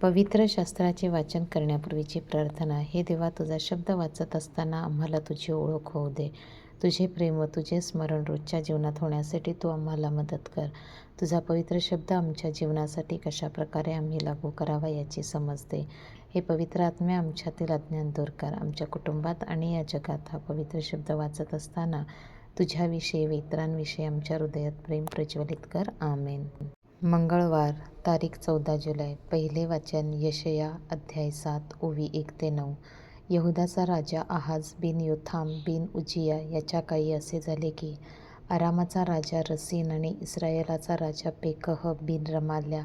पवित्र शास्त्राचे वाचन करण्यापूर्वीची प्रार्थना. हे देवा, तुझा शब्द वाचत असताना आम्हाला तुझी ओळख होऊ दे. तुझे प्रेम व तुझे स्मरण रोजच्या जीवनात होण्यासाठी तू आम्हाला मदत कर. तुझा पवित्र शब्द आमच्या जीवनासाठी कशाप्रकारे आम्ही लागू करावा याची समज दे. हे पवित्र आत्म्या, आमच्यातील अज्ञान दूर कर. आमच्या कुटुंबात आणि या जगात हा पवित्र शब्द वाचत असताना तुझ्याविषयी व इतरांविषयी आमच्या हृदयात प्रेम प्रज्वलित कर. आमेन. मंगळवार, तारीख 14 जुलै. पहिले वाचन यशया अध्याय 7 ओवी 1-9. यहुदाचा राजा आहाज बिन योथाम बिन उजिया याच्या काळी असे झाले की आरामाचा राजा रसीन आणि इस्रायलाचा राजा पेकह बिन रमाल्या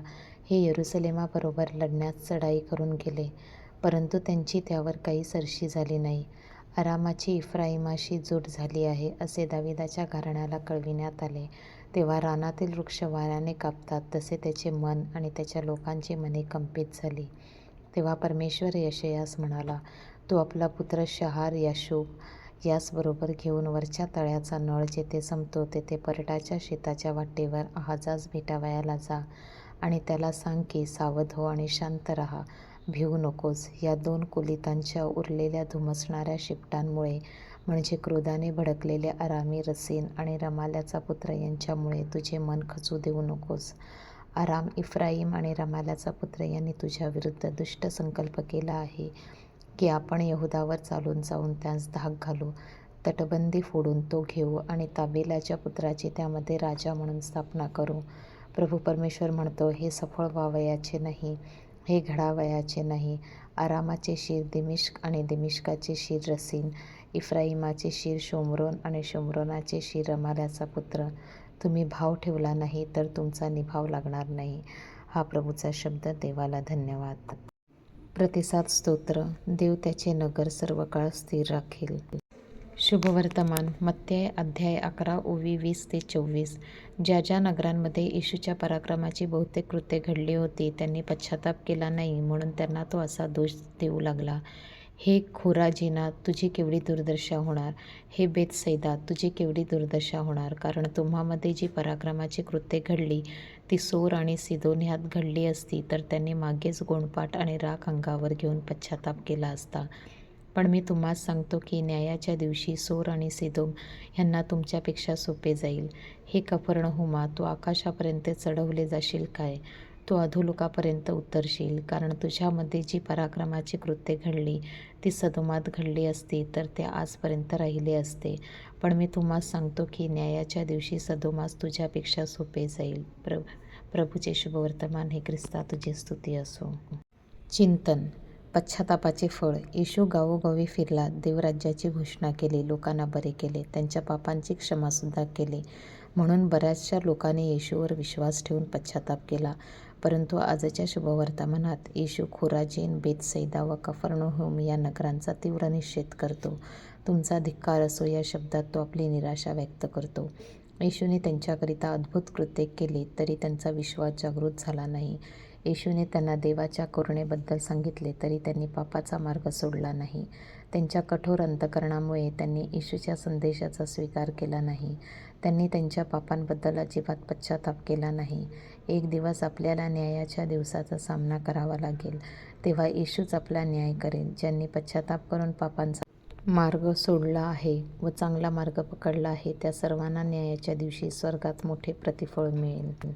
हे यरुसलेमाबरोबर लढण्यास चढाई करून गेले, परंतु त्यांची त्यावर काही सरशी झाली नाही. आरामाची इफ्राईमाशी जूट झाली आहे असे दाविदाच्या घराण्याला कळविण्यात आले. तेव्हा रानातील वृक्ष वाऱ्याने कापतात तसे त्याचे मन आणि त्याच्या लोकांची मने कंपित झाली. तेव्हा परमेश्वर यशयास म्हणाला, तू आपला पुत्र शहार याशूब यास बरोबर घेऊन वरच्या तळ्याचा नळ जेथे संपतो तेथे परटाच्या शेताच्या वाटेवर आहाजास भेटावयाला जा आणि त्याला सांग की सावध हो आणि शांत राहा, भिवू नकोस. या 2 कुलितांच्या उरलेल्या धुमसणाऱ्या शिपटांमुळे, म्हणजे क्रोधाने भडकलेले आरामी रसीन आणि रमाल्याचा पुत्र यांच्यामुळे तुझे मन खचू देऊ नकोस. आराम, इफ्राईम आणि रमाल्याचा पुत्र यांनी तुझ्या विरुद्ध दुष्ट संकल्प केला आहे की आपण यहुदावर चालून जाऊन त्यास धाक घालू, तटबंदी फोडून तो घेऊ आणि ताबेलाच्या पुत्राची त्यामध्ये राजा म्हणून स्थापना करू. प्रभू परमेश्वर म्हणतो, हे सफळ व्हावयाचे नाही, हे घडावयाचे नाही. आरामाचे शीर दिमिश्क आणि दिमिश्काचे शीर रसीन, इफ्राईमाचे शीर शोम्रोन आणि शोम्रोनाचे शीर रमाल्याचा पुत्र. तुम्ही भाव ठेवला नाही तर तुमचा निभाव लागणार नाही. हा प्रभूचा शब्द. देवाला धन्यवाद. प्रतिसाद स्तोत्र. देव त्याचे नगर सर्व काळ स्थिर राखील. शुभवर्तमान. मत्तेय अध्याय 11 ओवी 20-24. ज्या ज्या नगरांमध्ये येशूच्या पराक्रमाची बहुतेक कृत्ये घडली होती त्यांनी पश्चाताप केला नाही, म्हणून त्यांना तो असा दोष देऊ लागला. हे खोराजिना, तुझी केवढी दुर्दशा होणार. हे बेतसैदा, तुझी केवढी दुर्दशा होणार. कारण तुम्हामध्ये जी पराक्रमाची कृत्ये घडली ती सोर आणि सिदोन ह्यात घडली असती तर त्यांनी मागेच गोंडपाट आणि राख अंगावर घेऊन पश्चाताप केला असता. पण मी तुम्हास सांगतो की न्यायाच्या दिवशी सोर आणि सिदोन ह्यांना तुमच्यापेक्षा सोपे जाईल. हे कफरनहूमा, तू आकाशापर्यंत चढवले जाशील काय? तू अधोलोकापर्यंत उतरशील. कारण तुझ्यामध्ये जी पराक्रमाची कृत्ये घडली ती सदोमात घडली असती तर ते आजपर्यंत राहिले असते. पण मी तुम्हास सांगतो की न्यायाच्या दिवशी सदोमास तुझ्यापेक्षा सोपे जाईल. प्रभूचे शुभवर्तमान. हे ख्रिस्ता तुझी स्तुती असो. चिंतन. पश्चातापाचे फळ. येशू गावोगावी फिरला, देवराज्याची घोषणा केली, लोकांना बरे केले, त्यांच्या पापांची क्षमासुद्धा केली. म्हणून बऱ्याचशा लोकांनी येशूवर विश्वास ठेवून पश्चाताप केला. परंतु आजच्या शुभवर्तमानात येशू खोराजीन, बेतसैदा व कफरनहूम या नगरांचा तीव्र निषेध करतो. तुमचा धिक्कार असो या शब्दात तो आपली निराशा व्यक्त करतो. येशूने त्यांच्याकरिता अद्भुत कृत्ये केली तरी त्यांचा विश्वास जागृत झाला नाही. येशूने त्यांना देवाच्या करुणेबद्दल सांगितले तरी त्यांनी पापाचा मार्ग सोडला नाही. त्यांच्या कठोर अंतःकरणामुळे त्यांनी येशूच्या संदेशाचा स्वीकार केला नाही. त्यांनी त्यांच्या पापांबद्दल अजिबात पश्चाताप केला नाही. एक दिवस आपल्याला न्यायाच्या दिवसाचा सामना करावा लागेल. तेव्हा येशूच आपला न्याय करेल. ज्यांनी पश्चाताप करून पापांचा मार्ग सोडला आहे व चांगला मार्ग पकडला आहे त्या सर्वांना न्यायाच्या दिवशी स्वर्गात मोठे प्रतिफळ मिळेल.